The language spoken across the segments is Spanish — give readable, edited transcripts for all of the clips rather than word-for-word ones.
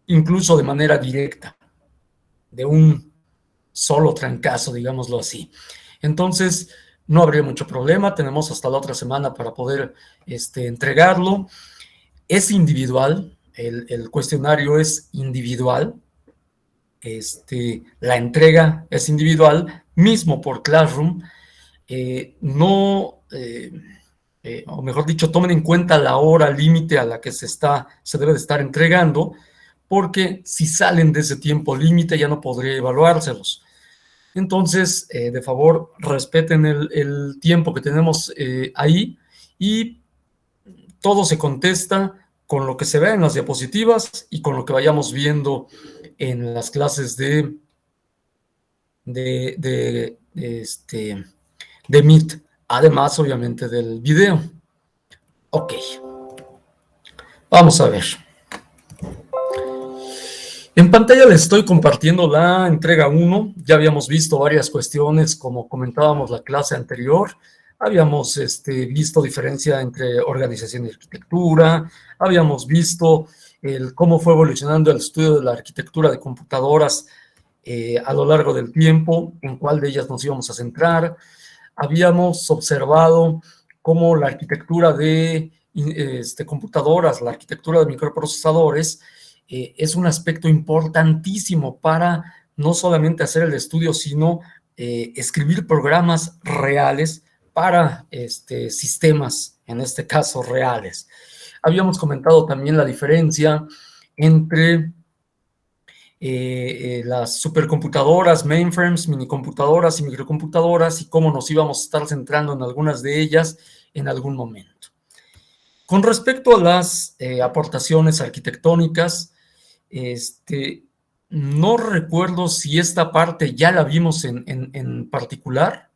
incluso de manera directa, de un solo trancazo, digámoslo así. Entonces, no habría mucho problema, tenemos hasta la otra semana para poder entregarlo. Es individual, el cuestionario es individual, la entrega es individual, mismo por Classroom. O mejor dicho, tomen en cuenta la hora límite a la que se debe de estar entregando, porque si salen de ese tiempo límite ya no podría evaluárselos. Entonces, de favor, respeten el tiempo que tenemos ahí, y todo se contesta con lo que se ve en las diapositivas y con lo que vayamos viendo en las clases de Meet, además, obviamente, del video. Ok, vamos a ver. En pantalla les estoy compartiendo la entrega 1. Ya habíamos visto varias cuestiones, como comentábamos la clase anterior. Habíamos visto diferencia entre organización y arquitectura. Habíamos visto cómo fue evolucionando el estudio de la arquitectura de computadoras a lo largo del tiempo, en cuál de ellas nos íbamos a centrar. Habíamos observado cómo la arquitectura de computadoras, la arquitectura de microprocesadores, es un aspecto importantísimo para no solamente hacer el estudio, sino escribir programas reales para sistemas, en este caso reales. Habíamos comentado también la diferencia entre las supercomputadoras, mainframes, minicomputadoras y microcomputadoras, y cómo nos íbamos a estar centrando en algunas de ellas en algún momento. Con respecto a las aportaciones arquitectónicas, no recuerdo si esta parte ya la vimos en particular.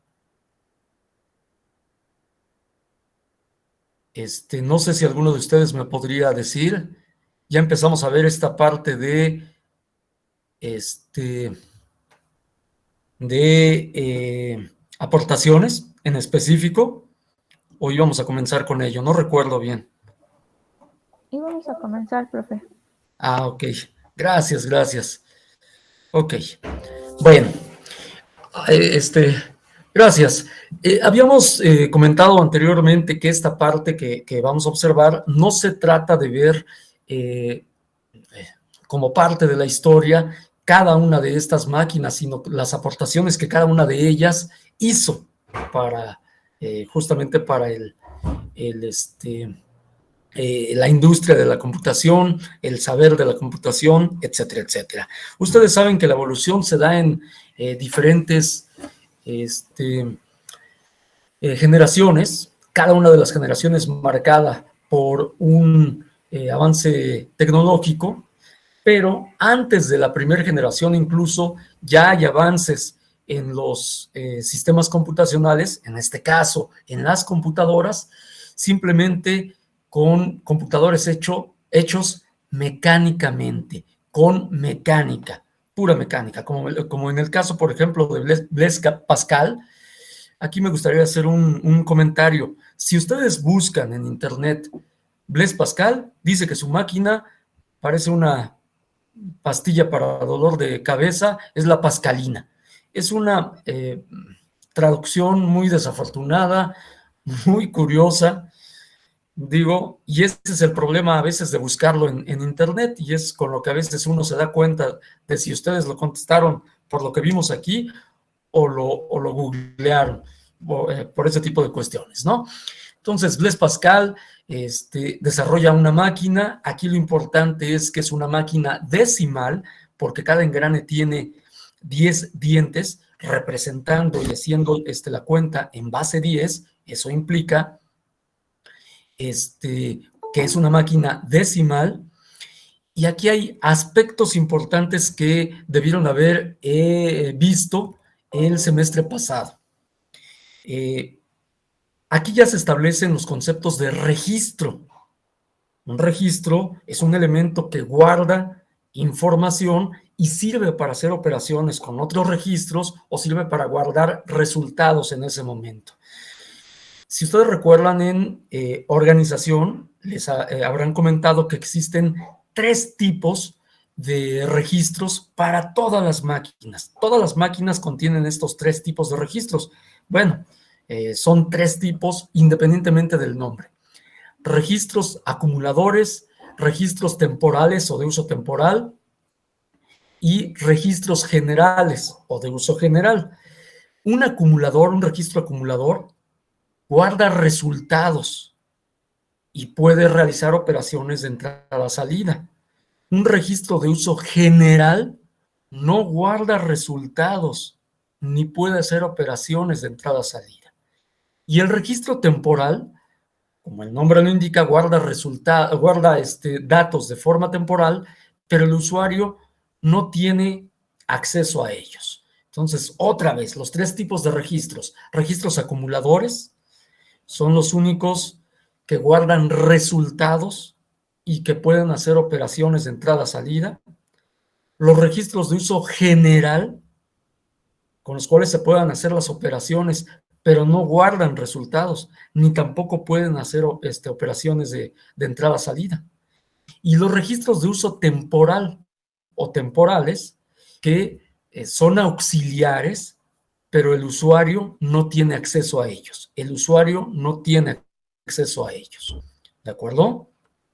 No sé si alguno de ustedes me podría decir. Ya empezamos a ver esta parte de aportaciones en específico, o íbamos a comenzar con ello, no recuerdo bien. Íbamos a comenzar, profe. Ah, ok, gracias. Ok, bueno, gracias. Habíamos comentado anteriormente que esta parte que vamos a observar no se trata de ver como parte de la historia cada una de estas máquinas, sino las aportaciones que cada una de ellas hizo para justamente para la industria de la computación, el saber de la computación, etcétera, etcétera. Ustedes saben que la evolución se da en diferentes generaciones, cada una de las generaciones marcada por un avance tecnológico, pero antes de la primera generación incluso ya hay avances en los sistemas computacionales, en este caso en las computadoras, simplemente con computadores hechos mecánicamente, con mecánica, pura mecánica, como en el caso, por ejemplo, de Blaise Pascal. Aquí me gustaría hacer un comentario. Si ustedes buscan en internet Blaise Pascal, dice que su máquina parece una pastilla para dolor de cabeza, es la pascalina. Es una traducción muy desafortunada, muy curiosa, digo, y ese es el problema a veces de buscarlo en internet, y es con lo que a veces uno se da cuenta de si ustedes lo contestaron por lo que vimos aquí o lo googlearon por ese tipo de cuestiones, ¿no? Entonces, Blaise Pascal desarrolla una máquina. Aquí lo importante es que es una máquina decimal, porque cada engrane tiene 10 dientes, representando y haciendo la cuenta en base 10. Eso implica que es una máquina decimal. Y aquí hay aspectos importantes que debieron haber visto el semestre pasado. Aquí ya se establecen los conceptos de registro. Un registro es un elemento que guarda información y sirve para hacer operaciones con otros registros o sirve para guardar resultados en ese momento. Si ustedes recuerdan en organización, les habrán comentado que existen 3 tipos de registros para todas las máquinas. Todas las máquinas contienen estos 3 tipos de registros. Bueno, son 3 tipos independientemente del nombre. Registros acumuladores, registros temporales o de uso temporal y registros generales o de uso general. Un acumulador, un registro acumulador, guarda resultados y puede realizar operaciones de entrada-salida. Un registro de uso general no guarda resultados ni puede hacer operaciones de entrada-salida. Y el registro temporal, como el nombre lo indica, guarda datos de forma temporal, pero el usuario no tiene acceso a ellos. Entonces, otra vez, los 3 tipos de registros. Registros acumuladores son los únicos que guardan resultados y que pueden hacer operaciones de entrada-salida. Los registros de uso general, con los cuales se puedan hacer las operaciones, pero no guardan resultados, ni tampoco pueden hacer operaciones de entrada-salida. Y los registros de uso temporal o temporales, que son auxiliares, pero el usuario no tiene acceso a ellos. El usuario no tiene acceso a ellos. ¿De acuerdo?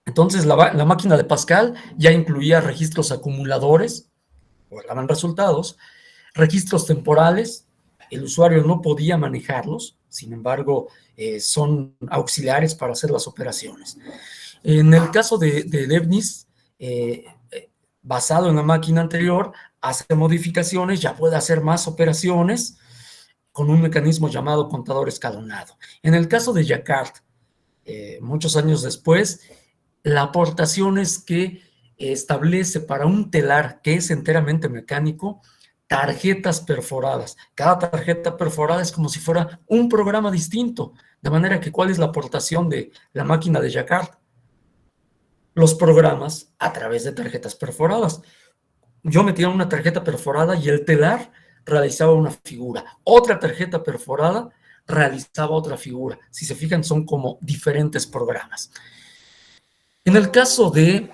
Entonces, la máquina de Pascal ya incluía registros acumuladores, guardaban resultados, registros temporales, el usuario no podía manejarlos, sin embargo, son auxiliares para hacer las operaciones. En el caso de Leibniz, basado en la máquina anterior, hace modificaciones, ya puede hacer más operaciones con un mecanismo llamado contador escalonado. En el caso de Jacquard, muchos años después, la aportación es que establece para un telar que es enteramente mecánico, tarjetas perforadas. Cada tarjeta perforada es como si fuera un programa distinto, de manera que ¿cuál es la aportación de la máquina de Jacquard? Los programas a través de tarjetas perforadas. Yo metía una tarjeta perforada y el telar realizaba una figura. Otra tarjeta perforada realizaba otra figura. Si se fijan, son como diferentes programas. En el caso de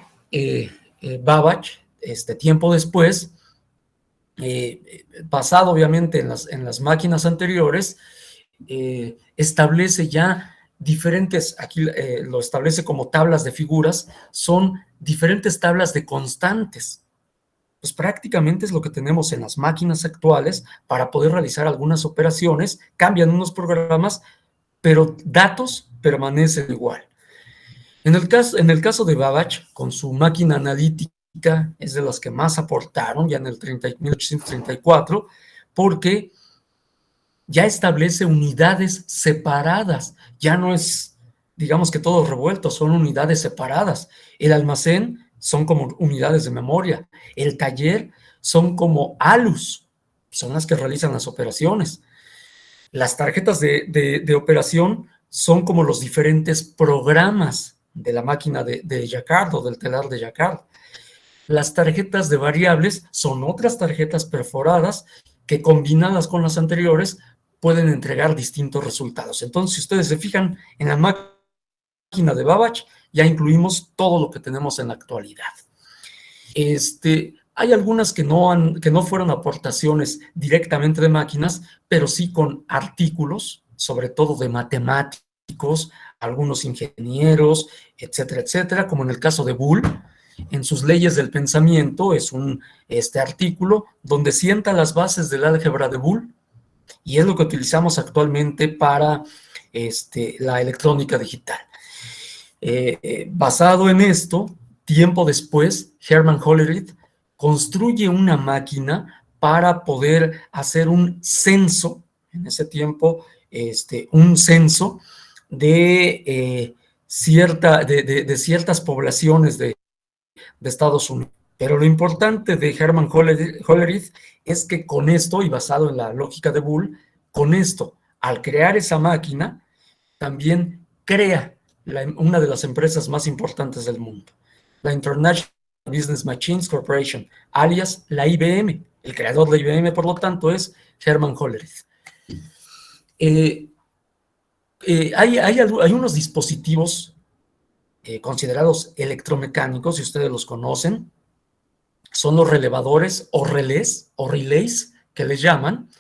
Babbage, tiempo después, basado obviamente en las máquinas anteriores, establece ya diferentes, aquí lo establece como tablas de figuras, son diferentes tablas de constantes. Pues prácticamente es lo que tenemos en las máquinas actuales para poder realizar algunas operaciones, cambian unos programas, pero datos permanecen igual. En el caso de Babbage, con su máquina analítica, es de las que más aportaron ya en el 1834, porque ya establece unidades separadas, ya no es, digamos que todo revuelto, son unidades separadas. El almacén son como unidades de memoria, el taller son como ALUs, son las que realizan las operaciones. Las tarjetas de operación son como los diferentes programas de la máquina de Jacquard o del telar de Jacquard. Las tarjetas de variables son otras tarjetas perforadas que combinadas con las anteriores pueden entregar distintos resultados. Entonces, si ustedes se fijan en la máquina de Babbage, ya incluimos todo lo que tenemos en la actualidad. Hay algunas que no fueron aportaciones directamente de máquinas, pero sí con artículos, sobre todo de matemáticos, algunos ingenieros, etcétera, etcétera, como en el caso de Boole. En sus leyes del pensamiento es un artículo donde sienta las bases del álgebra de Boole y es lo que utilizamos actualmente para la electrónica digital. Basado en esto, tiempo después, Hermann Hollerith construye una máquina para poder hacer un censo, en ese tiempo, un censo de ciertas poblaciones de Estados Unidos. Pero lo importante de Hermann Hollerith es que con esto, y basado en la lógica de Boole, con esto, al crear esa máquina, también crea una de las empresas más importantes del mundo, la International Business Machines Corporation, alias la IBM. El creador de IBM, por lo tanto, es Hermann Hollerith. Hay unos dispositivos considerados electromecánicos, si ustedes los conocen, son los relevadores o relays que les llaman,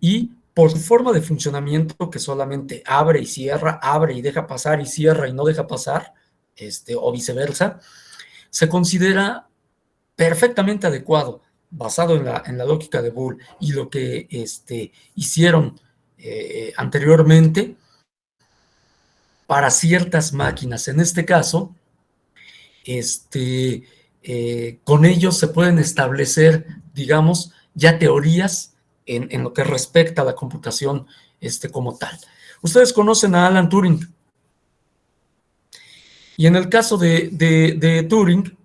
y por su forma de funcionamiento, que solamente abre y cierra, abre y deja pasar y cierra y no deja pasar, o viceversa, se considera perfectamente adecuado, basado en la lógica de Boole y lo que hicieron anteriormente para ciertas máquinas. En este caso, con ellos se pueden establecer, digamos, ya teorías en lo que respecta a la computación como tal. Ustedes conocen a Alan Turing. Y en el caso de Turing,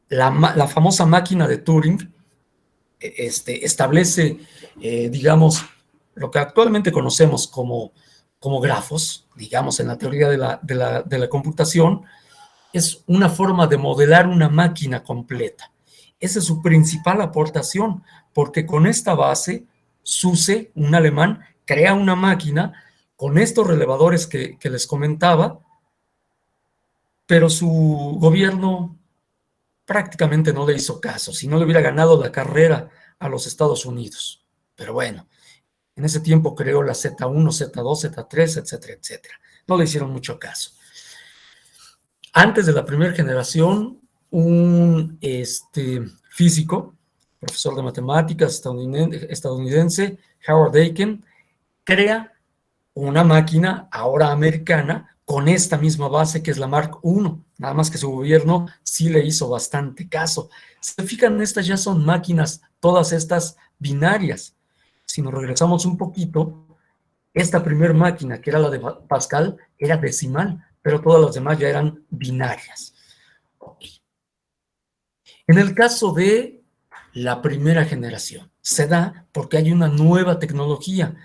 la famosa máquina de Turing establece, digamos, lo que actualmente conocemos como grafos, digamos, en la teoría de la computación. Es una forma de modelar una máquina completa. Esa es su principal aportación, porque con esta base, SUSE, un alemán, crea una máquina con estos relevadores que les comentaba, pero su gobierno prácticamente no le hizo caso, si no le hubiera ganado la carrera a los Estados Unidos. Pero bueno, en ese tiempo creó la Z1, Z2, Z3, etcétera, etcétera. No le hicieron mucho caso. Antes de la primera generación, un físico, profesor de matemáticas estadounidense, Howard Aiken, crea una máquina ahora americana con esta misma base que es la Mark I, nada más que su gobierno sí le hizo bastante caso. Se fijan, estas ya son máquinas, todas estas binarias. Si nos regresamos un poquito, esta primera máquina, que era la de Pascal, era decimal, pero todas las demás ya eran binarias. Okay. En el caso de la primera generación, se da porque hay una nueva tecnología.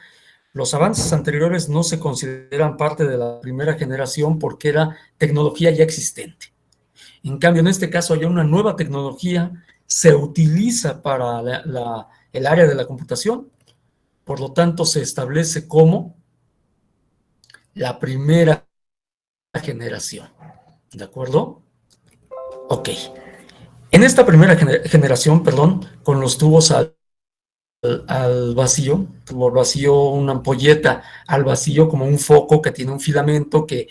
Los avances anteriores no se consideran parte de la primera generación porque era tecnología ya existente. En cambio, en este caso hay una nueva tecnología, se utiliza para el área de la computación, por lo tanto se establece como la primera generación. ¿De acuerdo? Ok. En esta primera generación, con los tubos al vacío, tubo al vacío, una ampolleta al vacío, como un foco que tiene un filamento que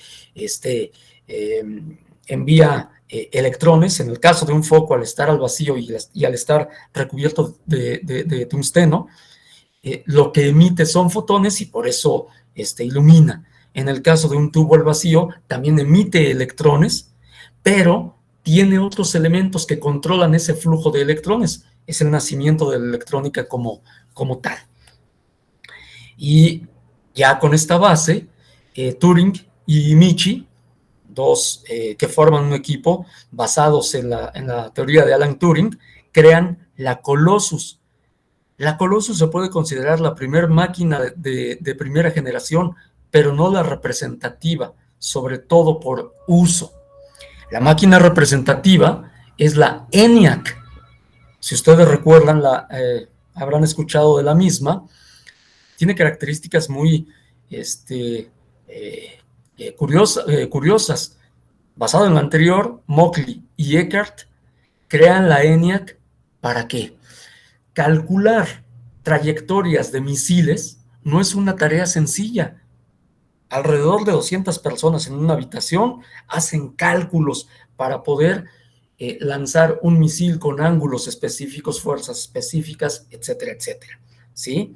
envía electrones. En el caso de un foco, al estar al vacío y al estar recubierto de tungsteno, lo que emite son fotones y por eso ilumina. En el caso de un tubo al vacío, también emite electrones, pero tiene otros elementos que controlan ese flujo de electrones. Es el nacimiento de la electrónica como tal. Y ya con esta base, Turing y Michie, dos que forman un equipo basados en la teoría de Alan Turing, crean la Colossus. La Colossus se puede considerar la primera máquina de primera generación, pero no la representativa, sobre todo por uso. La máquina representativa es la ENIAC. Si ustedes recuerdan, habrán escuchado de la misma. Tiene características muy curiosas. Basado en lo anterior, Mockley y Eckert crean la ENIAC. ¿Para qué? Calcular trayectorias de misiles no es una tarea sencilla. Alrededor de 200 personas en una habitación hacen cálculos para poder lanzar un misil con ángulos específicos, fuerzas específicas, etcétera, etcétera. ¿Sí?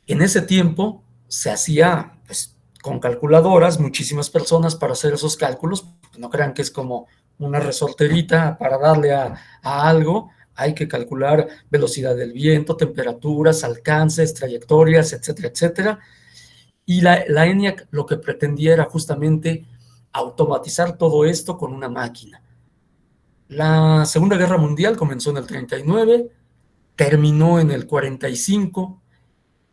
En ese tiempo se hacía pues, con calculadoras, muchísimas personas para hacer esos cálculos. No crean que es como una resorterita para darle a algo. Hay que calcular velocidad del viento, temperaturas, alcances, trayectorias, etcétera, etcétera. Y la ENIAC lo que pretendía era justamente automatizar todo esto con una máquina. La Segunda Guerra Mundial comenzó en el 39, terminó en el 45.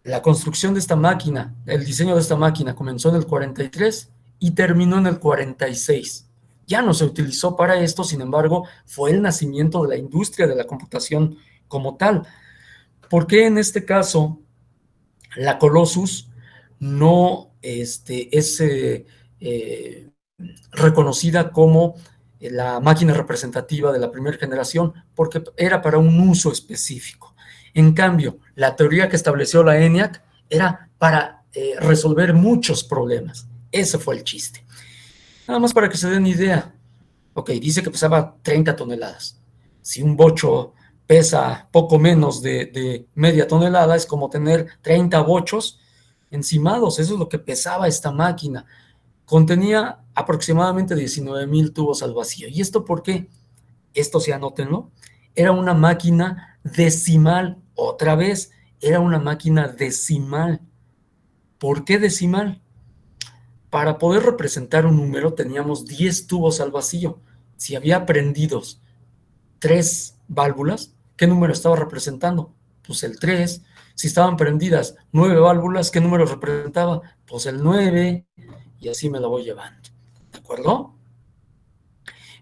La construcción de esta máquina, el diseño de esta máquina comenzó en el 43 y terminó en el 46. Ya no se utilizó para esto, sin embargo, fue el nacimiento de la industria de la computación como tal. ¿Por qué en este caso la Colossus no es reconocida como la máquina representativa de la primera generación, porque era para un uso específico. En cambio, la teoría que estableció la ENIAC era para resolver muchos problemas. Ese fue el chiste. Nada más para que se den idea. Ok, dice que pesaba 30 toneladas. Si un bocho pesa poco menos de media tonelada, es como tener 30 bochos encimados. Eso es lo que pesaba esta máquina. Contenía aproximadamente 19,000 tubos al vacío. ¿Y esto por qué? Esto sí anótenlo. Era una máquina decimal. Otra vez, era una máquina decimal. ¿Por qué decimal? Para poder representar un número teníamos 10 tubos al vacío. Si había prendidos 3 válvulas, ¿qué número estaba representando? Pues el 3. Si estaban prendidas 9 válvulas, ¿qué número representaba? Pues el 9. Y así me la voy llevando. ¿De acuerdo?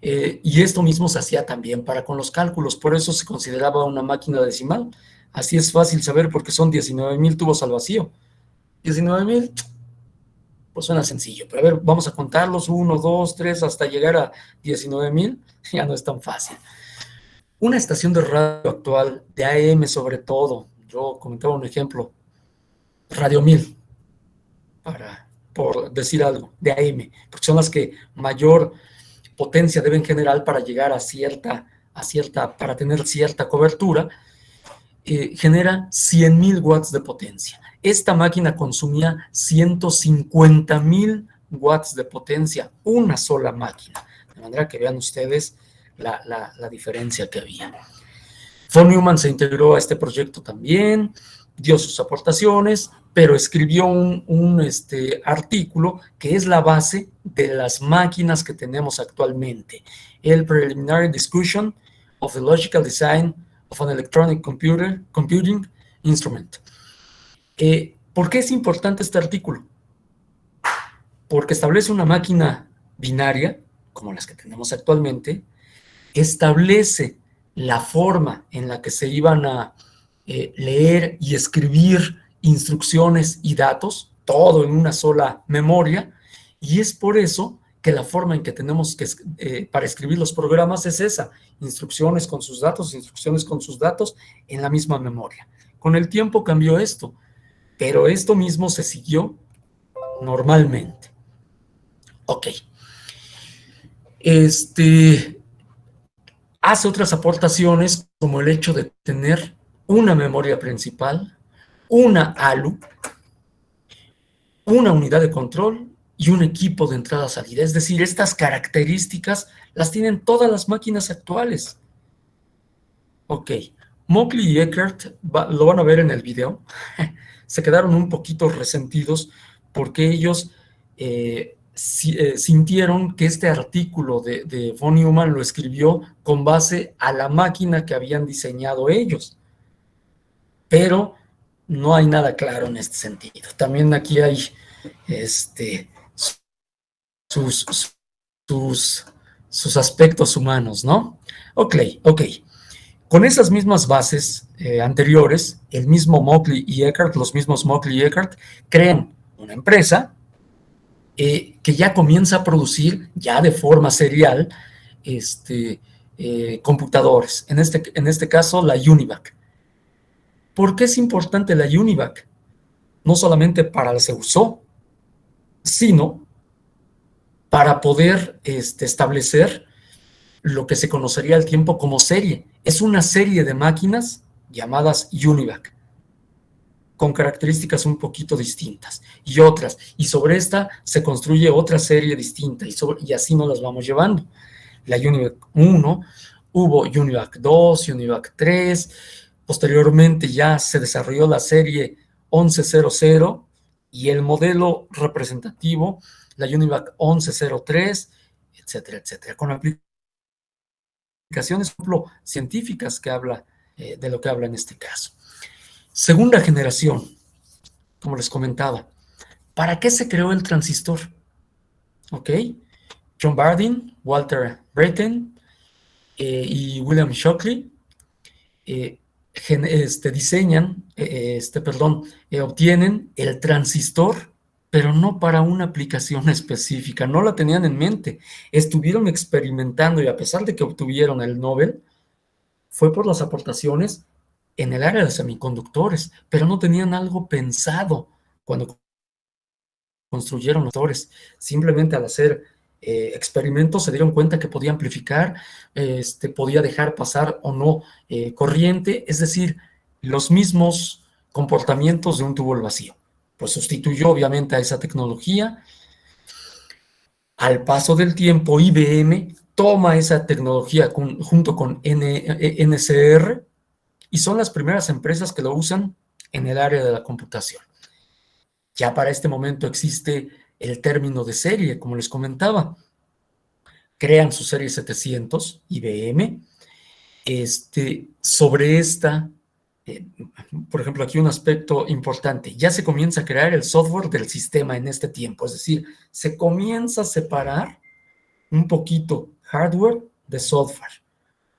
Y esto mismo se hacía también para con los cálculos. Por eso se consideraba una máquina decimal. Así es fácil saber porque son 19,000 tubos al vacío. 19,000, pues suena sencillo. Pero a ver, vamos a contarlos. 1, 2, 3, hasta llegar a 19,000. Ya no es tan fácil. Una estación de radio actual, de AM sobre todo, yo comentaba un ejemplo, Radio 1000, por decir algo, de AM, porque son las que mayor potencia deben generar para llegar para tener cierta cobertura, genera 100,000 watts de potencia. Esta máquina consumía 150,000 watts de potencia, una sola máquina, de manera que vean ustedes la diferencia que había. Von Neumann se integró a este proyecto también, dio sus aportaciones, pero escribió un artículo que es la base de las máquinas que tenemos actualmente, el Preliminary Discussion of the Logical Design of an Electronic Computing Instrument. ¿Por qué es importante este artículo? Porque establece una máquina binaria, como las que tenemos actualmente, establece la forma en la que se iban a leer y escribir instrucciones y datos, todo en una sola memoria, y es por eso que la forma en que tenemos que para escribir los programas es esa, instrucciones con sus datos en la misma memoria. Con el tiempo cambió esto, pero esto mismo se siguió normalmente. Ok. Hace otras aportaciones como el hecho de tener una memoria principal, una ALU, una unidad de control y un equipo de entrada-salida. Es decir, estas características las tienen todas las máquinas actuales. Ok, Mockley y Eckert, lo van a ver en el video, se quedaron un poquito resentidos porque ellos sintieron que este artículo de von Neumann lo escribió con base a la máquina que habían diseñado ellos. Pero no hay nada claro en este sentido. También aquí hay sus aspectos humanos, ¿no? Ok. Con esas mismas bases anteriores, el mismo Mockley y Eckert, los mismos Mockley y Eckert, crean una empresa que ya comienza a producir, ya de forma serial, computadores. En este caso, la UNIVAC. ¿Por qué es importante la UNIVAC? No solamente para se usó, sino para poder establecer lo que se conocería al tiempo como serie. Es una serie de máquinas llamadas UNIVAC, con características un poquito distintas y otras. Y sobre esta se construye otra serie distinta y así nos las vamos llevando. La UNIVAC 1, hubo UNIVAC 2, UNIVAC 3, posteriormente ya se desarrolló la serie 1100 y el modelo representativo, la UNIVAC 1103, etcétera, etcétera, con aplicaciones, por ejemplo, científicas que habla de lo que habla en este caso. Segunda generación, como les comentaba. ¿Para qué se creó el transistor? ¿Ok? John Bardeen, Walter Brattain y William Shockley diseñan, obtienen el transistor pero no para una aplicación específica, no la tenían en mente. Estuvieron experimentando y a pesar de que obtuvieron el Nobel, fue por las aportaciones en el área de semiconductores, pero no tenían algo pensado cuando construyeron los motores. Simplemente al hacer experimentos se dieron cuenta que podía amplificar, podía dejar pasar o no corriente, es decir, los mismos comportamientos de un tubo al vacío. Pues sustituyó obviamente a esa tecnología. Al paso del tiempo, IBM toma esa tecnología junto con NCR y son las primeras empresas que lo usan en el área de la computación. Ya para este momento existe el término de serie, como les comentaba. Crean su serie 700, IBM. Sobre esta, por ejemplo, aquí un aspecto importante. Ya se comienza a crear el software del sistema en este tiempo. Es decir, se comienza a separar un poquito hardware de software.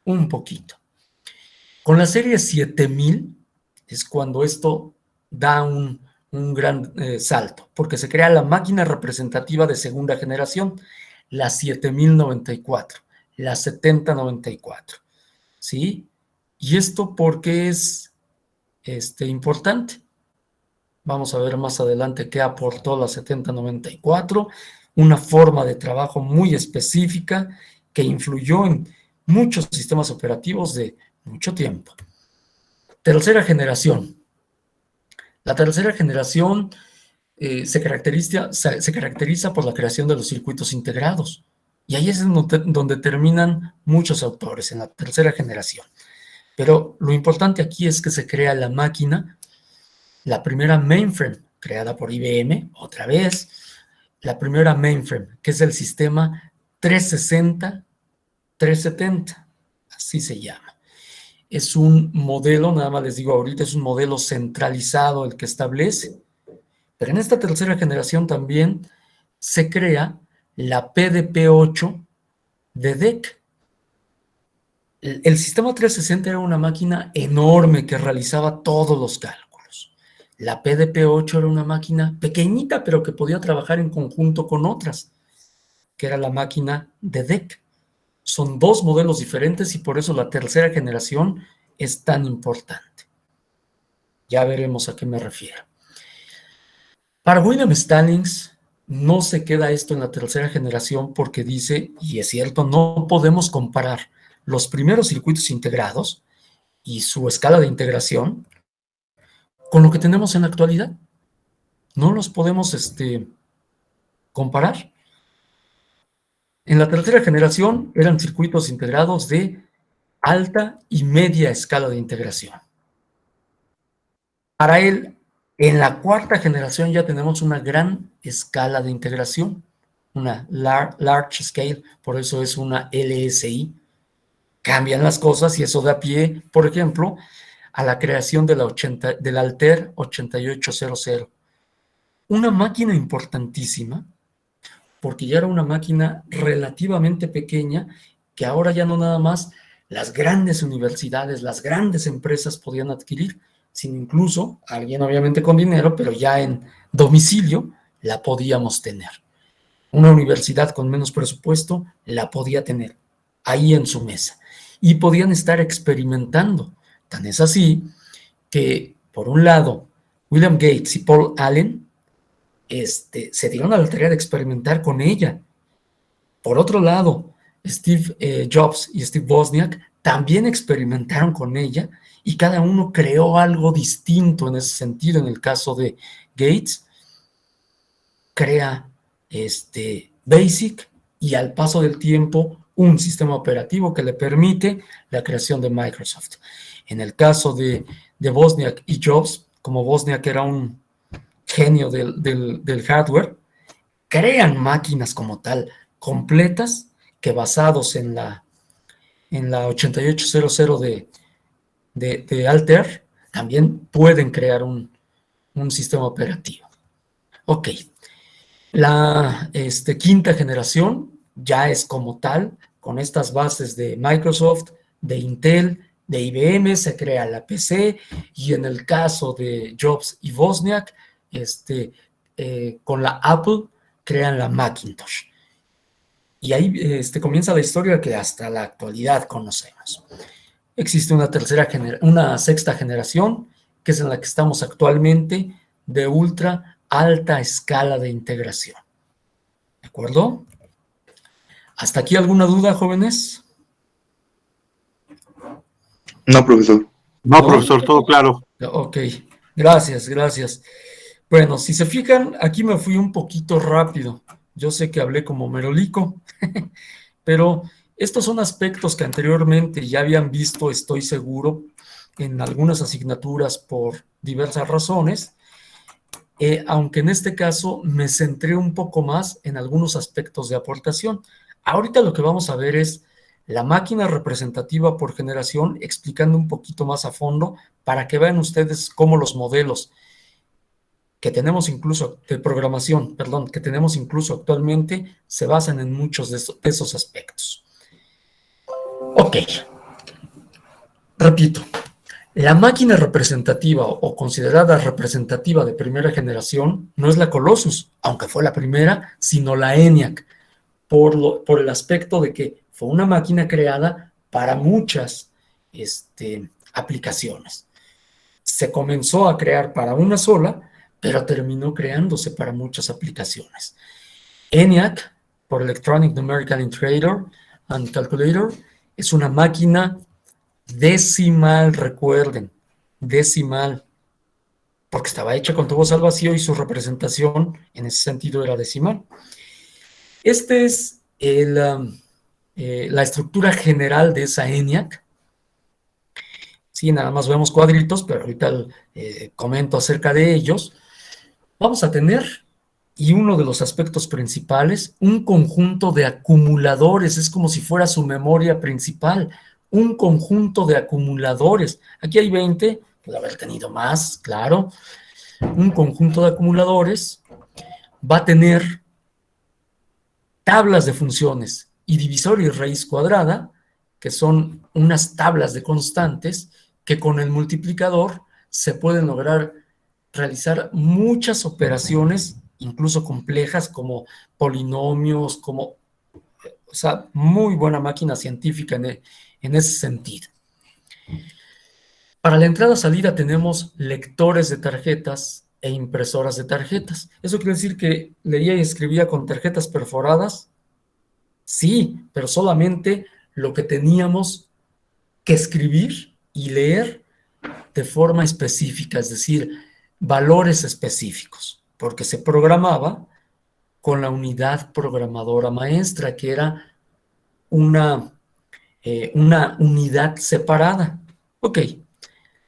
Un poquito. Con la serie 7000 es cuando esto da un gran salto, porque se crea la máquina representativa de segunda generación, la 7094, la 7094, ¿sí? Y esto porque es importante. Vamos a ver más adelante qué aportó la 7094, una forma de trabajo muy específica que influyó en muchos sistemas operativos de mucho tiempo. Tercera generación. La tercera generación se caracteriza por la creación de los circuitos integrados. Y ahí es donde terminan muchos autores, en la tercera generación. Pero lo importante aquí es que se crea la máquina, la primera mainframe, creada por IBM, otra vez, la primera mainframe, que es el sistema 360-370, así se llama. Es un modelo, nada más les digo ahorita, es un modelo centralizado el que establece. Pero en esta tercera generación también se crea la PDP-8 de DEC. El sistema 360 era una máquina enorme que realizaba todos los cálculos. La PDP-8 era una máquina pequeñita, pero que podía trabajar en conjunto con otras, que era la máquina de DEC. Son dos modelos diferentes y por eso la tercera generación es tan importante. Ya veremos a qué me refiero. Para William Stallings no se queda esto en la tercera generación porque dice, y es cierto, no podemos comparar los primeros circuitos integrados y su escala de integración con lo que tenemos en la actualidad. No los podemos comparar. En la tercera generación eran circuitos integrados de alta y media escala de integración. Para él, en la cuarta generación ya tenemos una gran escala de integración, una large scale, por eso es una LSI. Cambian las cosas y eso da pie, por ejemplo, a la creación de del Altair 8800. Una máquina importantísima, porque ya era una máquina relativamente pequeña, que ahora ya no nada más las grandes universidades, las grandes empresas podían adquirir, sino incluso alguien obviamente con dinero, pero ya en domicilio la podíamos tener. Una universidad con menos presupuesto la podía tener ahí en su mesa y podían estar experimentando. Tan es así que, por un lado, William Gates y Paul Allen se dieron a la tarea de experimentar con ella. Por otro lado, Steve Jobs y Steve Wozniak también experimentaron con ella y cada uno creó algo distinto en ese sentido. En el caso de Gates, crea BASIC y al paso del tiempo un sistema operativo que le permite la creación de Microsoft. En el caso de Wozniak y Jobs, como Wozniak era un genio del hardware, crean máquinas como tal, completas, que basados en la 8800 de Altair, también pueden crear un sistema operativo. Ok, la quinta generación ya es como tal, con estas bases de Microsoft, de Intel, de IBM, se crea la PC, y en el caso de Jobs y Wozniak, con la Apple crean la Macintosh. Y ahí comienza la historia que hasta la actualidad conocemos. Existe una sexta generación, que es en la que estamos actualmente, de ultra alta escala de integración. ¿De acuerdo? ¿Hasta aquí alguna duda, jóvenes? No, profesor. No, profesor, todo claro. Ok, gracias. Bueno, si se fijan, aquí me fui un poquito rápido. Yo sé que hablé como merolico, pero estos son aspectos que anteriormente ya habían visto, estoy seguro, en algunas asignaturas por diversas razones, aunque en este caso me centré un poco más en algunos aspectos de aportación. Ahorita lo que vamos a ver es la máquina representativa por generación, explicando un poquito más a fondo para que vean ustedes cómo los modelos que tenemos incluso de programación, que tenemos incluso actualmente, se basan en muchos de esos aspectos. Ok, repito, la máquina representativa o considerada representativa de primera generación no es la Colossus, aunque fue la primera, sino la ENIAC, por el aspecto de que fue una máquina creada para muchas aplicaciones. Se comenzó a crear para una sola, pero terminó creándose para muchas aplicaciones. ENIAC, por Electronic Numerical Integrator and Calculator, es una máquina decimal, recuerden, decimal, porque estaba hecha con tubos al vacío y su representación en ese sentido era decimal. Este es la estructura general de esa ENIAC. Sí, nada más vemos cuadritos, pero ahorita comento acerca de ellos. Vamos a tener, y uno de los aspectos principales, un conjunto de acumuladores. Es como si fuera su memoria principal, un conjunto de acumuladores. Aquí hay 20, puede haber tenido más, claro. Un conjunto de acumuladores va a tener tablas de funciones y divisor y raíz cuadrada, que son unas tablas de constantes que con el multiplicador se pueden lograr realizar muchas operaciones, incluso complejas, como polinomios, o sea, muy buena máquina científica en ese sentido. Para la entrada-salida tenemos lectores de tarjetas e impresoras de tarjetas. ¿Eso quiere decir que leía y escribía con tarjetas perforadas? Sí, pero solamente lo que teníamos que escribir y leer de forma específica, es decir, valores específicos, porque se programaba con la unidad programadora maestra, que era una unidad separada. Ok,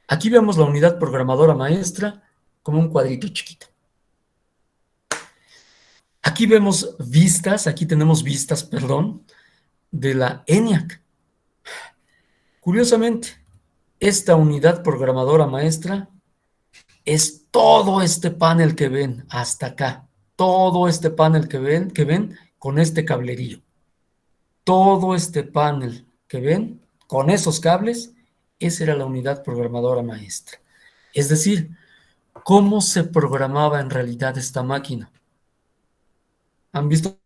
aquí vemos la unidad programadora maestra como un cuadrito chiquito. Aquí vemos vistas, aquí tenemos vistas, perdón, de la ENIAC. Curiosamente, esta unidad programadora maestra es todo este panel que ven hasta acá, todo este panel que ven con este cablerío. Todo este panel que ven con esos cables, esa era la unidad programadora maestra. Es decir, ¿cómo se programaba en realidad esta máquina? ¿Han visto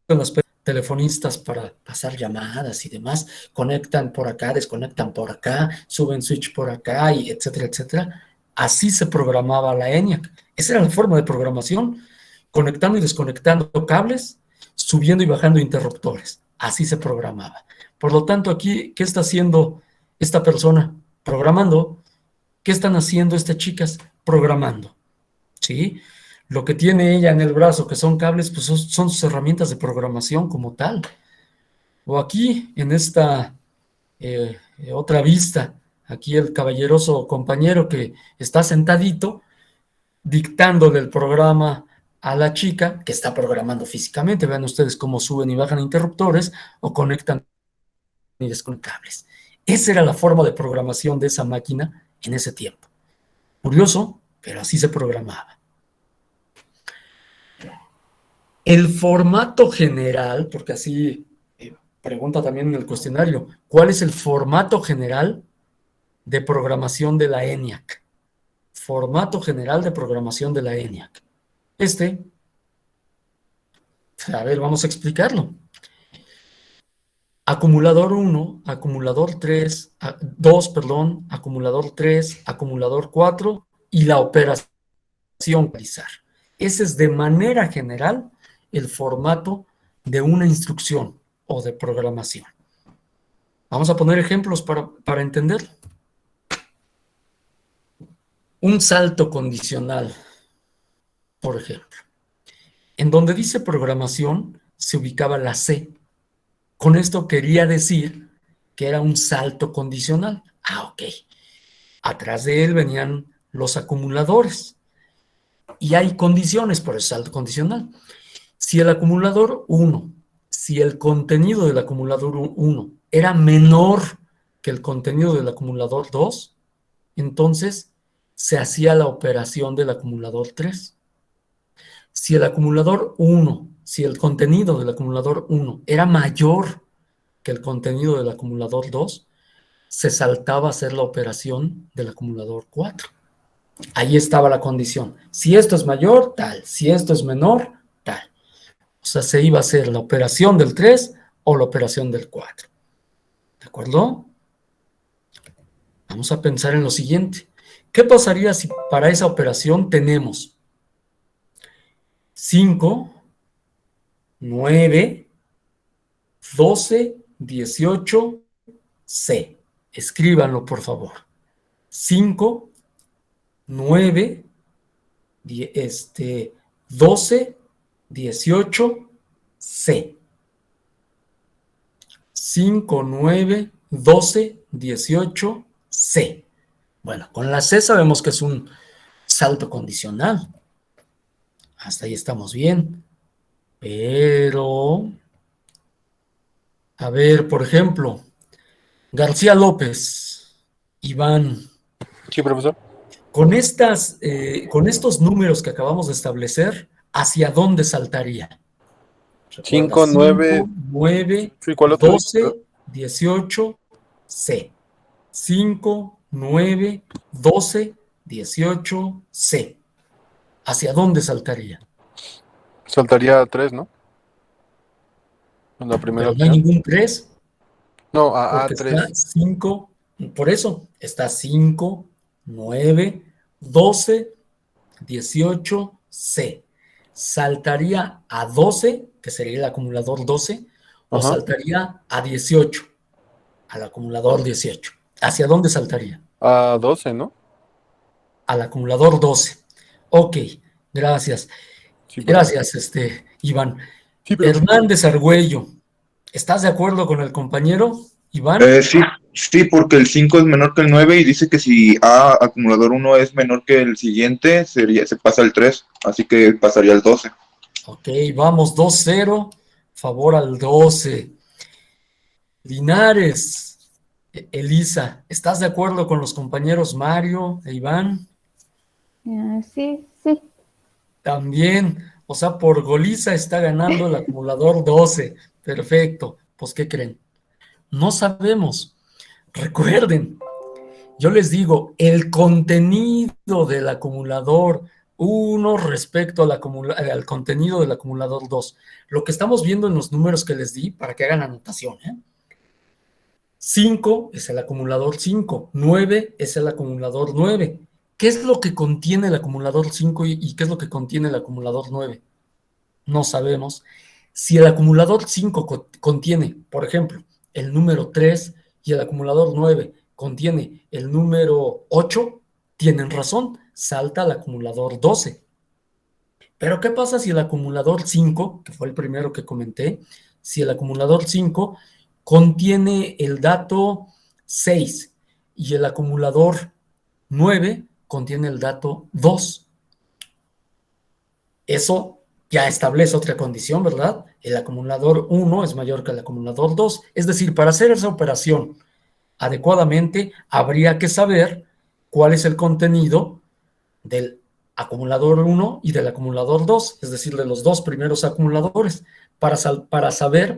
los telefonistas para pasar llamadas y demás? Conectan por acá, desconectan por acá, suben switch por acá, y etcétera, etcétera. Así se programaba la ENIAC. Esa era la forma de programación, conectando y desconectando cables, subiendo y bajando interruptores. Así se programaba. Por lo tanto, aquí, ¿qué está haciendo esta persona? Programando. ¿Qué están haciendo estas chicas? Programando. ¿Sí? Lo que tiene ella en el brazo, que son cables, pues son sus herramientas de programación como tal. O aquí, en esta otra vista, aquí el caballeroso compañero que está sentadito, dictándole el programa a la chica que está programando físicamente. Vean ustedes cómo suben y bajan interruptores o conectan y desconectan cables. Esa era la forma de programación de esa máquina en ese tiempo. Curioso, pero así se programaba. El formato general, porque así pregunta también en el cuestionario, ¿cuál es el formato general de programación de la ENIAC? Formato general de programación de la ENIAC. A ver, vamos a explicarlo. Acumulador 1, acumulador 3, 2, perdón, acumulador 3, acumulador 4 y la operación realizar. Ese es de manera general el formato de una instrucción o de programación. Vamos a poner ejemplos para entender. Un salto condicional, por ejemplo. En donde dice programación, se ubicaba la C. Con esto quería decir que era un salto condicional. Ok. Atrás de él venían los acumuladores. Y hay condiciones por el salto condicional. Si el acumulador 1, si el contenido del acumulador 1 era menor que el contenido del acumulador 2, entonces se hacía la operación del acumulador 3. Si el acumulador 1, si el contenido del acumulador 1 era mayor que el contenido del acumulador 2, se saltaba a hacer la operación del acumulador 4. Ahí estaba la condición. Si esto es mayor, tal. Si esto es menor, tal. O sea, se iba a hacer la operación del 3 o la operación del 4. ¿De acuerdo? Vamos a pensar en lo siguiente. ¿Qué pasaría si para esa operación tenemos 5, 9, 12, 18, C? Escríbanlo, por favor. 5, 9, 12, 18, C. 5, 9, 12, 18, C. Bueno, con la C sabemos que es un salto condicional. Hasta ahí estamos bien. Pero, a ver, por ejemplo, García López, Iván. Sí, profesor. Con estos números que acabamos de establecer, ¿hacia dónde saltaría? 5, 9, 9, sí, ¿cuál otro? 12, 18, C. 5, 9, 12, 18, C. ¿Hacia dónde saltaría? Saltaría a 3, ¿no? En la primera Pero no hay opción. ningún 3, No, a porque está A3. 5, por eso está 5, 9, 12, 18, C. ¿Saltaría a 12, que sería el acumulador 12, o Ajá. saltaría a 18, al acumulador 18? ¿Hacia dónde saltaría? A 12, ¿no? Al acumulador 12. Ok, gracias. Sí, Gracias, Iván. sí, pero... Hernández Argüello, ¿estás de acuerdo con el compañero, Iván? Sí, porque el 5 es menor que el 9 y dice que si A acumulador 1 es menor que el siguiente, se pasa al 3, así que pasaría al 12. Ok, vamos 2-0, favor al 12. Linares, Elisa, ¿estás de acuerdo con los compañeros Mario e Iván? Sí, sí. También, o sea, por goliza está ganando el acumulador 12. Perfecto. Pues, ¿qué creen? No sabemos. Recuerden, yo les digo, el contenido del acumulador 1 respecto al contenido del acumulador 2. Lo que estamos viendo en los números que les di, para que hagan anotación, 5 es el acumulador 5, 9 es el acumulador 9. ¿Qué es lo que contiene el acumulador 5 y qué es lo que contiene el acumulador 9? No sabemos. Si el acumulador 5 contiene, por ejemplo, el número 3 y el acumulador 9 contiene el número 8, tienen razón, salta al acumulador 12. Pero ¿qué pasa si el acumulador 5, que fue el primero que comenté, si el acumulador 5 contiene el dato 6 y el acumulador 9 contiene el dato 2? Eso ya establece otra condición, ¿verdad? El acumulador 1 es mayor que el acumulador 2. Es decir, para hacer esa operación adecuadamente, habría que saber cuál es el contenido del acumulador 1 y del acumulador 2, es decir, de los dos primeros acumuladores, para saber,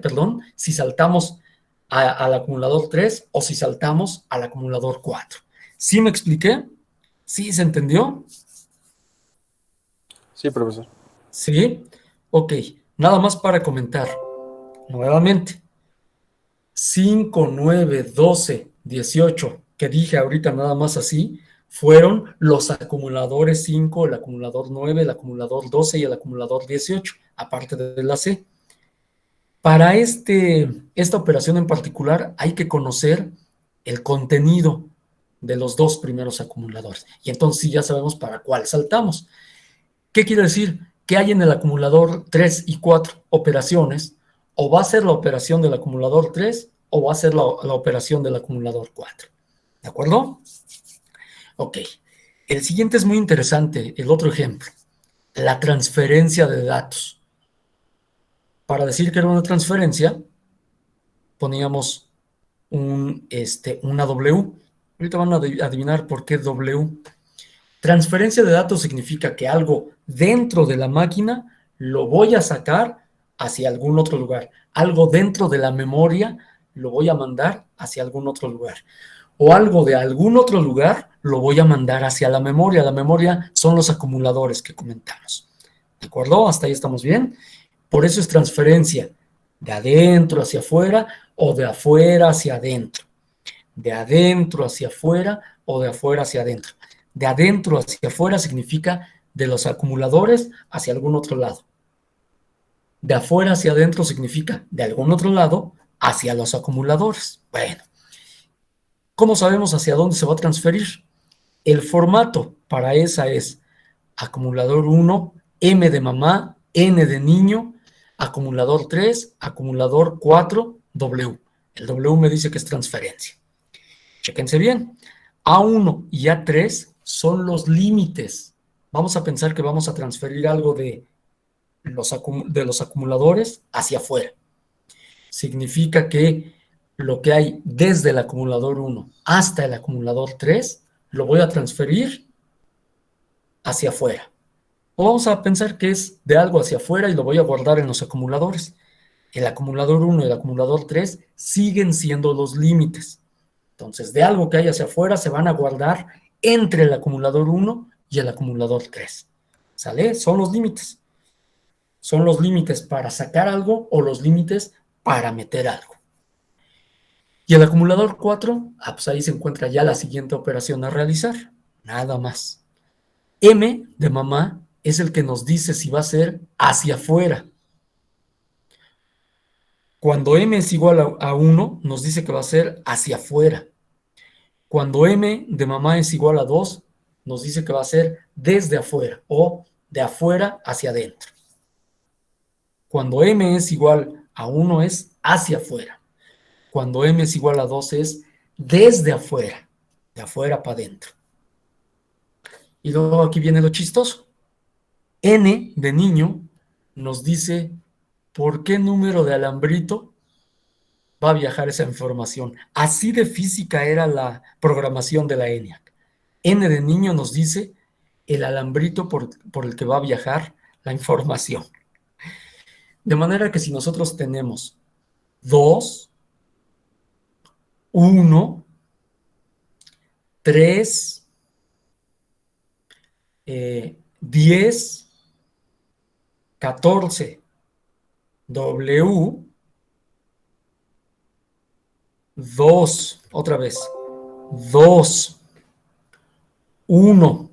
si saltamos al acumulador 3 o si saltamos al acumulador 4. ¿Sí me expliqué? ¿Sí se entendió? Sí, profesor. ¿Sí? Ok, nada más para comentar. Nuevamente, 5, 9, 12, 18, que dije ahorita nada más así, fueron los acumuladores 5, el acumulador 9, el acumulador 12 y el acumulador 18, aparte de la C. Para esta operación en particular hay que conocer el contenido de los dos primeros acumuladores. Y entonces sí ya sabemos para cuál saltamos. ¿Qué quiere decir? Que hay en el acumulador 3 y 4 operaciones, o va a ser la operación del acumulador 3 o va a ser la operación del acumulador 4. ¿De acuerdo? Ok. El siguiente es muy interesante, el otro ejemplo. La transferencia de datos. Para decir que era una transferencia, poníamos una W. Ahorita van a adivinar por qué W. Transferencia de datos significa que algo dentro de la máquina lo voy a sacar hacia algún otro lugar. Algo dentro de la memoria lo voy a mandar hacia algún otro lugar. O algo de algún otro lugar lo voy a mandar hacia la memoria. La memoria son los acumuladores que comentamos. ¿De acuerdo? Hasta ahí estamos bien. Por eso es transferencia de adentro hacia afuera o de afuera hacia adentro. De adentro hacia afuera o de afuera hacia adentro. De adentro hacia afuera significa de los acumuladores hacia algún otro lado. De afuera hacia adentro significa de algún otro lado hacia los acumuladores. Bueno, ¿cómo sabemos hacia dónde se va a transferir? El formato para esa es acumulador 1, M de mamá, N de niño, acumulador 3, acumulador 4, W. El W me dice que es transferencia. Chéquense bien. A1 y A3 son los límites. Vamos a pensar que vamos a transferir algo de los acumuladores hacia afuera. Significa que lo que hay desde el acumulador 1 hasta el acumulador 3 lo voy a transferir hacia afuera. O vamos a pensar que es de algo hacia afuera y lo voy a guardar en los acumuladores. El acumulador 1 y el acumulador 3 siguen siendo los límites. Entonces, de algo que hay hacia afuera se van a guardar entre el acumulador 1 y el acumulador 3. ¿Sale? Son los límites. Son los límites para sacar algo o los límites para meter algo. Y el acumulador 4, pues ahí se encuentra ya la siguiente operación a realizar. Nada más. M de mamá es el que nos dice si va a ser hacia afuera. Cuando M es igual a 1, nos dice que va a ser hacia afuera. Cuando M de mamá es igual a 2, nos dice que va a ser desde afuera o de afuera hacia adentro. Cuando M es igual a 1 es hacia afuera. Cuando M es igual a 2 es desde afuera, de afuera para adentro. Y luego aquí viene lo chistoso. N de niño nos dice por qué número de alambrito va a viajar esa información. Así de física era la programación de la ENIAC. N de niño nos dice el alambrito por el que va a viajar la información. De manera que si nosotros tenemos 2, 1, 3, 10, 14, W, 2, otra vez, 2, 1,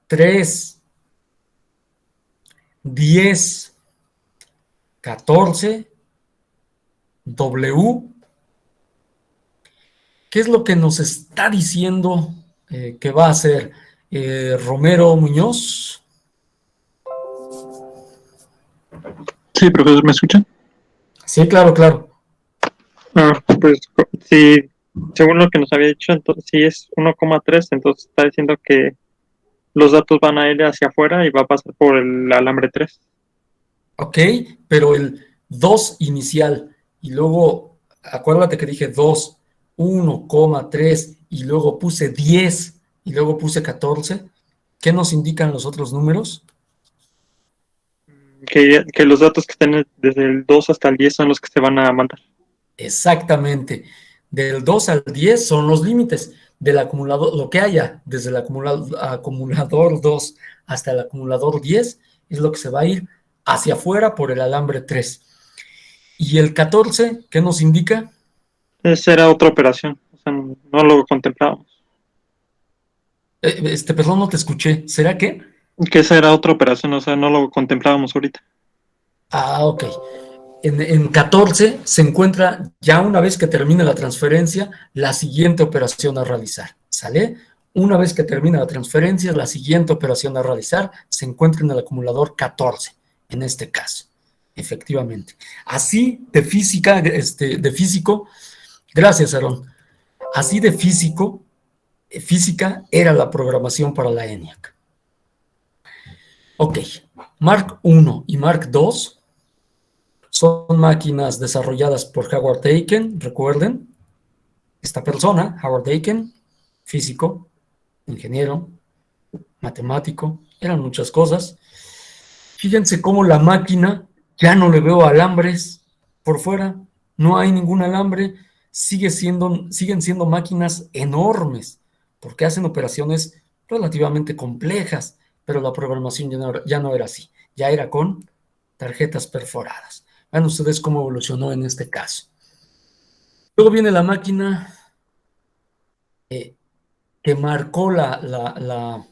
3, 10, 14, W. ¿Qué es lo que nos está diciendo que va a hacer Romero Muñoz? Sí, profesor, ¿me escuchan? Sí, claro, claro. Pues sí, según lo que nos había dicho, entonces, si es 1,3, entonces está diciendo que los datos van a ir hacia afuera y va a pasar por el alambre 3. Ok, pero el 2 inicial y luego, acuérdate que dije 2, 1,3 y luego puse 10 y luego puse 14. ¿Qué nos indican los otros números? Que los datos que estén desde el 2 hasta el 10 son los que se van a mandar. Exactamente. Del 2 al 10 son los límites. del acumulador, lo que haya desde el acumulador 2 hasta el acumulador 10 es lo que se va a ir hacia afuera por el alambre 3. Y el 14, ¿qué nos indica? Esa era otra operación, o sea, no lo contemplábamos. Perdón, no te escuché. ¿Será qué? Que esa era otra operación, o sea, no lo contemplábamos ahorita. Ah, ok. En 14 se encuentra, ya una vez que termine la transferencia, la siguiente operación a realizar. ¿Sale? Una vez que termine la transferencia, la siguiente operación a realizar se encuentra en el acumulador 14, en este caso. Efectivamente. Así de física, de físico, gracias, Aarón. Así de física era la programación para la ENIAC. Ok, Mark I y Mark II son máquinas desarrolladas por Howard Aiken, recuerden, esta persona, Howard Aiken, físico, ingeniero, matemático, eran muchas cosas. Fíjense cómo la máquina, ya no le veo alambres por fuera, no hay ningún alambre, siguen siendo máquinas enormes, porque hacen operaciones relativamente complejas, pero la programación ya no era así, ya era con tarjetas perforadas. Vean ustedes cómo evolucionó en este caso. Luego viene la máquina que marcó la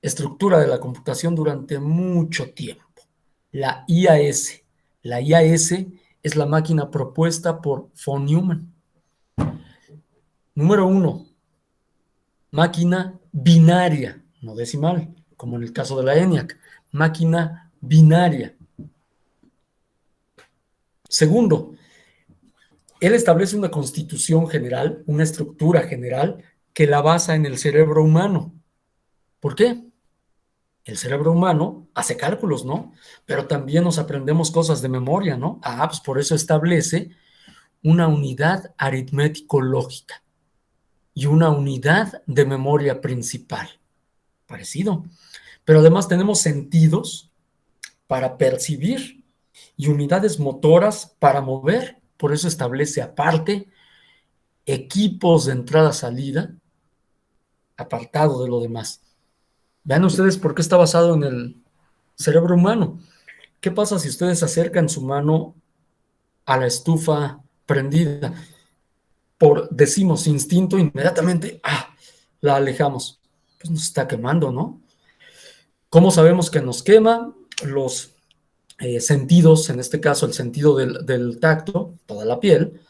estructura de la computación durante mucho tiempo, la IAS. La IAS es la máquina propuesta por von Neumann. Número 1, máquina binaria, no decimal, como en el caso de la ENIAC, máquina binaria. Segundo, él establece una constitución general, una estructura general que la basa en el cerebro humano. ¿Por qué? El cerebro humano hace cálculos, ¿no? Pero también nos aprendemos cosas de memoria, ¿no? Pues por eso establece una unidad aritmético-lógica y una unidad de memoria principal. Parecido. Pero además tenemos sentidos para percibir y unidades motoras para mover. Por eso establece aparte equipos de entrada-salida, apartado de lo demás. Vean ustedes por qué está basado en el cerebro humano. ¿Qué pasa si ustedes acercan su mano a la estufa prendida? Por, decimos, instinto, inmediatamente la alejamos. Pues nos está quemando, ¿no? ¿Cómo sabemos que nos quema? Los sentidos, en este caso el sentido del tacto, toda la piel,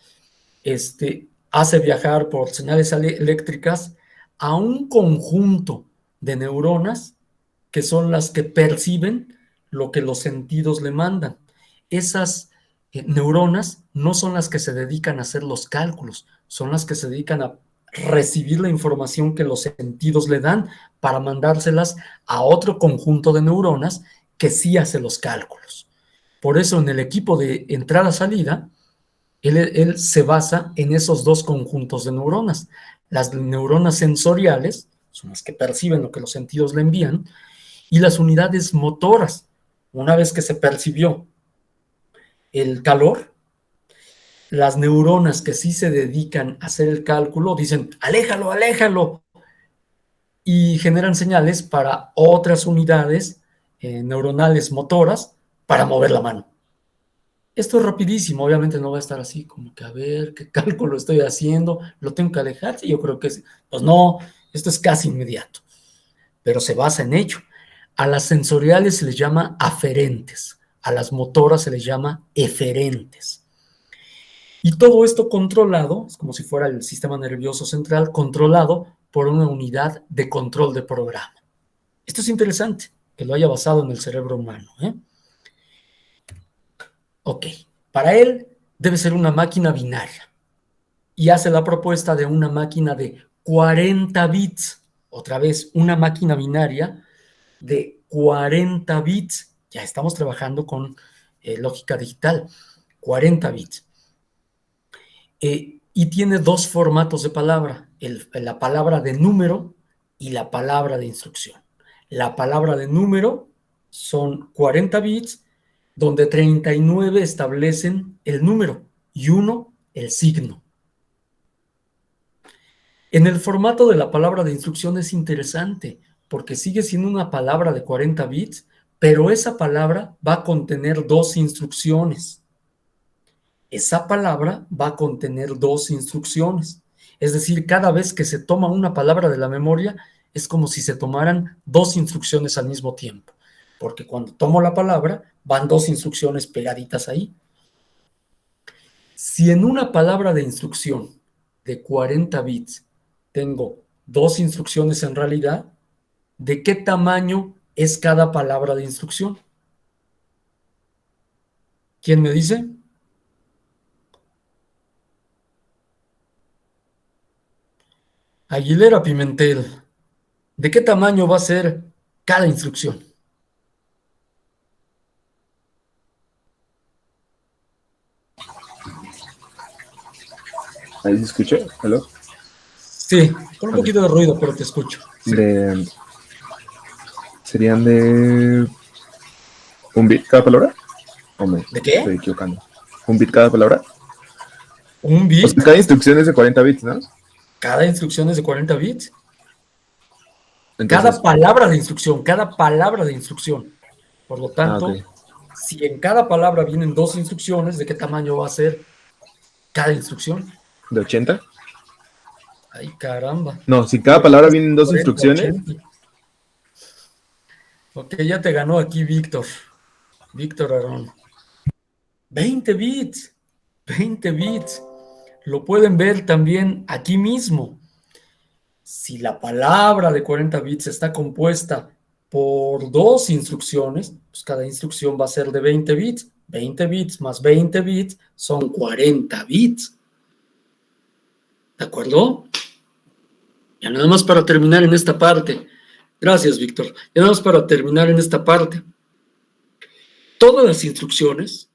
hace viajar por señales eléctricas a un conjunto de neuronas que son las que perciben lo que los sentidos le mandan. Esas neuronas no son las que se dedican a hacer los cálculos, son las que se dedican a recibir la información que los sentidos le dan para mandárselas a otro conjunto de neuronas que sí hace los cálculos. Por eso en el equipo de entrada-salida, él se basa en esos dos conjuntos de neuronas. Las neuronas sensoriales son las que perciben lo que los sentidos le envían, y las unidades motoras. Una vez que se percibió el calor, las neuronas que sí se dedican a hacer el cálculo dicen, aléjalo, aléjalo, y generan señales para otras unidades neuronales motoras para mover la mano. Esto es rapidísimo, obviamente no va a estar así como que a ver qué cálculo estoy haciendo, lo tengo que alejar, y yo creo que pues no, esto es casi inmediato, pero se basa en ello. A las sensoriales se les llama aferentes, a las motoras se les llama eferentes. Y todo esto controlado, es como si fuera el sistema nervioso central, controlado por una unidad de control de programa. Esto es interesante, que lo haya basado en el cerebro humano, ¿eh? Ok, para él debe ser una máquina binaria y hace la propuesta de una máquina de 40 bits, otra vez una máquina binaria de 40 bits, ya estamos trabajando con lógica digital, 40 bits. Y tiene dos formatos de palabra, la palabra de número y la palabra de instrucción. La palabra de número son 40 bits, donde 39 establecen el número y 1 el signo. En el formato de la palabra de instrucción es interesante, porque sigue siendo una palabra de 40 bits, pero esa palabra va a contener 2 instrucciones. Esa palabra va a contener 2 instrucciones. Es decir, cada vez que se toma una palabra de la memoria, es como si se tomaran 2 instrucciones al mismo tiempo, porque cuando tomo la palabra, van 2 instrucciones pegaditas ahí. Si en una palabra de instrucción de 40 bits tengo 2 instrucciones en realidad, ¿de qué tamaño es cada palabra de instrucción? ¿Quién me dice? Aguilera Pimentel, ¿de qué tamaño va a ser cada instrucción? ¿Ahí se escucha? ¿Aló? Sí, con un poquito de ruido, pero te escucho. Sí. ¿Serían de un bit cada palabra? ¿O me ¿De qué? estoy equivocando? ¿Un bit cada palabra? ¿Un bit? O sea, cada instrucción es de 40 bits, ¿no? Cada instrucción es de 40 bits. Entonces, Cada palabra de instrucción. Por lo tanto, ok. si en cada palabra vienen 2 instrucciones, ¿de qué tamaño va a ser cada instrucción? ¿De 80? Ay, caramba. No, si cada palabra vienen 2 40, instrucciones. 80. Ok, ya te ganó aquí Víctor Arón. 20 bits. 20 bits. Lo pueden ver también aquí mismo. Si la palabra de 40 bits está compuesta por 2 instrucciones, pues cada instrucción va a ser de 20 bits. 20 bits más 20 bits son 40 bits. ¿De acuerdo? Ya nada más para terminar en esta parte. Gracias, Víctor. Ya nada más para terminar en esta parte. Todas las instrucciones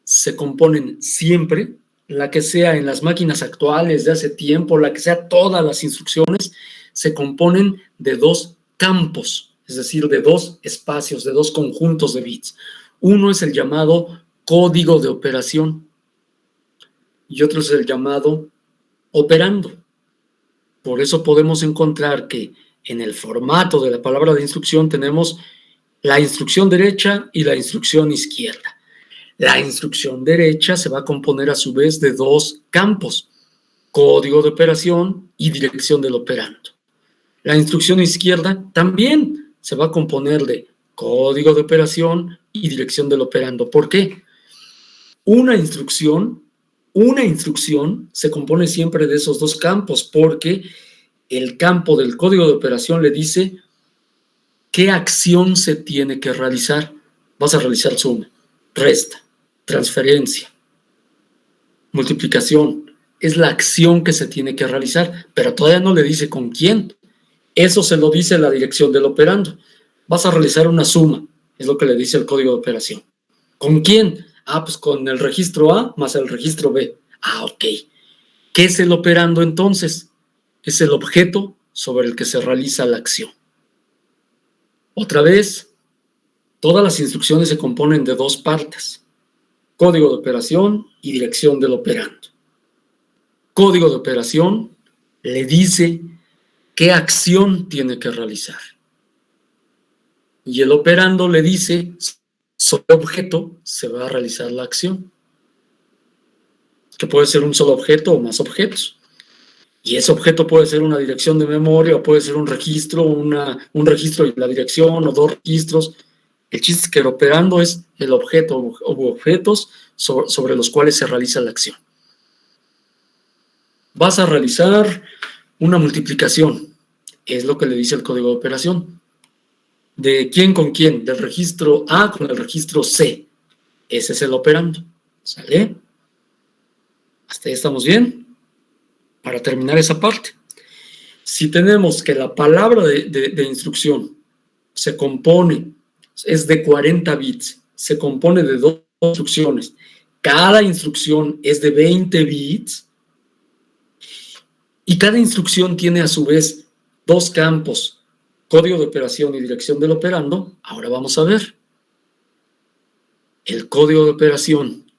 se componen siempre, la que sea en las máquinas actuales de hace tiempo, la que sea, todas las instrucciones se componen de 2 campos, es decir, de 2 espacios, de 2 conjuntos de bits. Uno es el llamado código de operación y otro es el llamado operando. Por eso podemos encontrar que en el formato de la palabra de instrucción tenemos la instrucción derecha y la instrucción izquierda. La instrucción derecha se va a componer a su vez de 2 campos, código de operación y dirección del operando. La instrucción izquierda también se va a componer de código de operación y dirección del operando. ¿Por qué? Una instrucción se compone siempre de esos 2 campos, porque el campo del código de operación le dice qué acción se tiene que realizar. Vas a realizar suma, resta, transferencia, multiplicación. Es la acción que se tiene que realizar, pero todavía no le dice con quién. Eso se lo dice la dirección del operando. Vas a realizar una suma, es lo que le dice el código de operación. ¿Con quién? Pues con el registro A más el registro B. Ok. ¿Qué es el operando entonces? Es el objeto sobre el que se realiza la acción. Otra vez, todas las instrucciones se componen de 2 partes: código de operación y dirección del operando. Código de operación le dice qué acción tiene que realizar. Y el operando le dice sobre qué objeto se va a realizar la acción, que puede ser un solo objeto o más objetos. Y ese objeto puede ser una dirección de memoria, o puede ser un registro, un registro y la dirección, o 2 registros. El chiste es que el operando es el objeto o objetos sobre los cuales se realiza la acción. Vas a realizar una multiplicación, es lo que le dice el código de operación. ¿De quién con quién? Del registro A con el registro C. Ese es el operando. ¿Sale? ¿Hasta ahí estamos bien? Para terminar esa parte, si tenemos que la palabra de instrucción se compone, es de 40 bits, se compone de 2 instrucciones, cada instrucción es de 20 bits, y cada instrucción tiene a su vez 2 campos, código de operación y dirección del operando. Ahora vamos a ver. El código de operación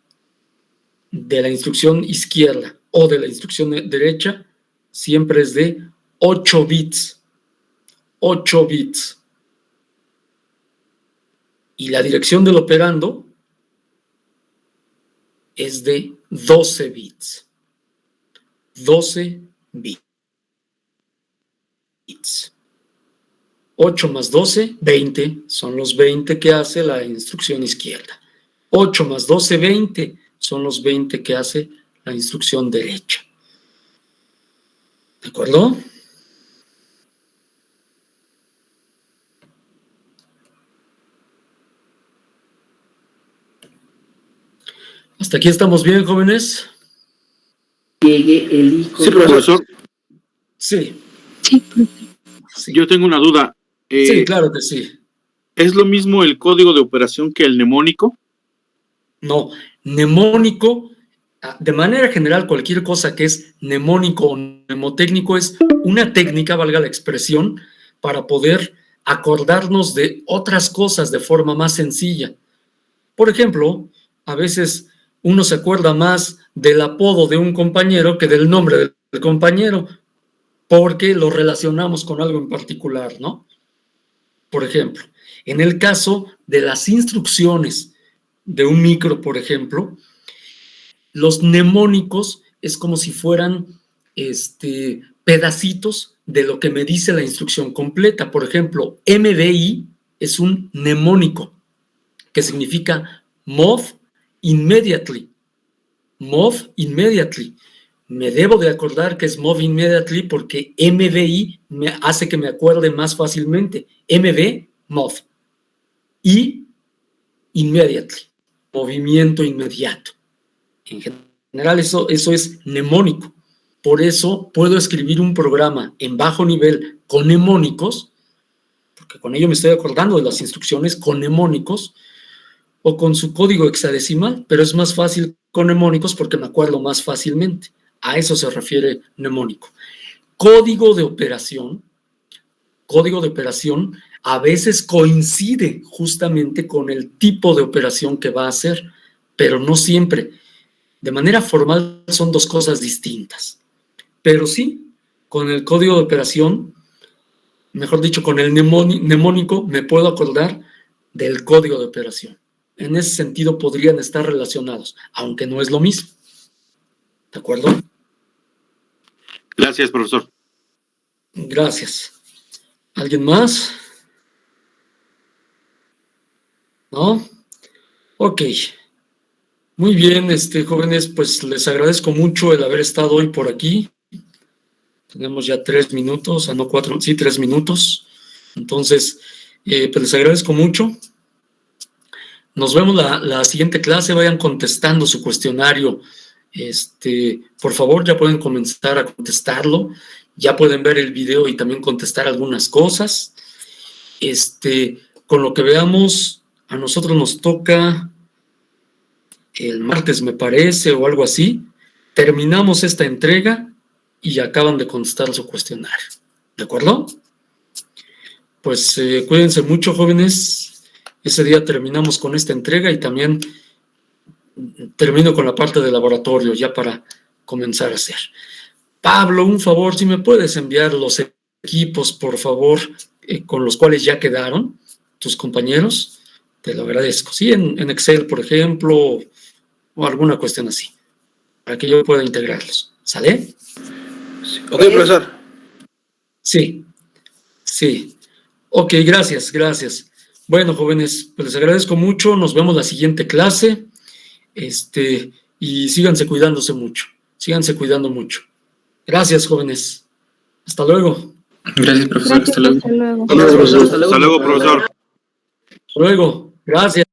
de la instrucción izquierda o de la instrucción derecha siempre es de 8 bits. 8 bits. Y la dirección del operando es de 12 bits. 12 bits. 8 más 12, 20. Son los 20 que hace la instrucción izquierda. 8 más 12, 20. Son los 20 que hace la instrucción derecha. ¿De acuerdo? ¿Hasta aquí estamos bien, jóvenes? Llegue el icono. Sí, profesor. Sí. Sí, profe. Sí, Yo tengo una duda. sí, claro que sí. ¿Es lo mismo el código de operación que el mnemónico? No, mnemónico, de manera general, cualquier cosa que es mnemónico o mnemotécnico es una técnica, valga la expresión, para poder acordarnos de otras cosas de forma más sencilla. Por ejemplo, a veces uno se acuerda más del apodo de un compañero que del nombre del compañero, porque lo relacionamos con algo en particular, ¿no? Por ejemplo, en el caso de las instrucciones de un micro, por ejemplo, los mnemónicos es como si fueran pedacitos de lo que me dice la instrucción completa. Por ejemplo, MDI es un mnemónico que significa Move Immediately. Move Immediately. Me debo de acordar que es Move Immediately porque MDI me hace que me acuerde más fácilmente. MD, Move. Y Immediately. Movimiento inmediato. En general eso es mnemónico. Por eso puedo escribir un programa en bajo nivel con mnemónicos, porque con ello me estoy acordando de las instrucciones con mnemónicos, o con su código hexadecimal, pero es más fácil con mnemónicos porque me acuerdo más fácilmente. A eso se refiere mnemónico. Código de operación a veces coincide justamente con el tipo de operación que va a hacer, pero no siempre. De manera formal son dos cosas distintas. Pero sí, con el código de operación, mejor dicho, con el mnemónico, me puedo acordar del código de operación. En ese sentido podrían estar relacionados, aunque no es lo mismo. ¿De acuerdo? Gracias, profesor. Gracias. ¿Alguien más? ¿No? Ok. Muy bien, jóvenes, pues les agradezco mucho el haber estado hoy por aquí. Tenemos ya 3 minutos, no 4, sí, 3 minutos. Entonces, pues les agradezco mucho. Nos vemos la siguiente clase. Vayan contestando su cuestionario. Por favor, ya pueden comenzar a contestarlo. Ya pueden ver el video y también contestar algunas cosas. Con lo que veamos, a nosotros nos toca el martes, me parece, o algo así. Terminamos esta entrega y acaban de contestar su cuestionario. ¿De acuerdo? Pues cuídense mucho, jóvenes. Ese día terminamos con esta entrega y también termino con la parte de laboratorio ya para comenzar a hacer. Pablo, un favor, si me puedes enviar los equipos, por favor, con los cuales ya quedaron tus compañeros, te lo agradezco. Sí, en Excel, por ejemplo, o alguna cuestión así, para que yo pueda integrarlos. ¿Sale? Sí. Ok, profesor. Sí. Ok, gracias. Bueno, jóvenes, pues les agradezco mucho. Nos vemos la siguiente clase. Y síganse cuidándose mucho. Síganse cuidando mucho. Gracias, jóvenes. Hasta luego. Gracias, profesor. Gracias, Hasta luego. hasta luego. Hasta luego, profesor. Hasta luego. Gracias.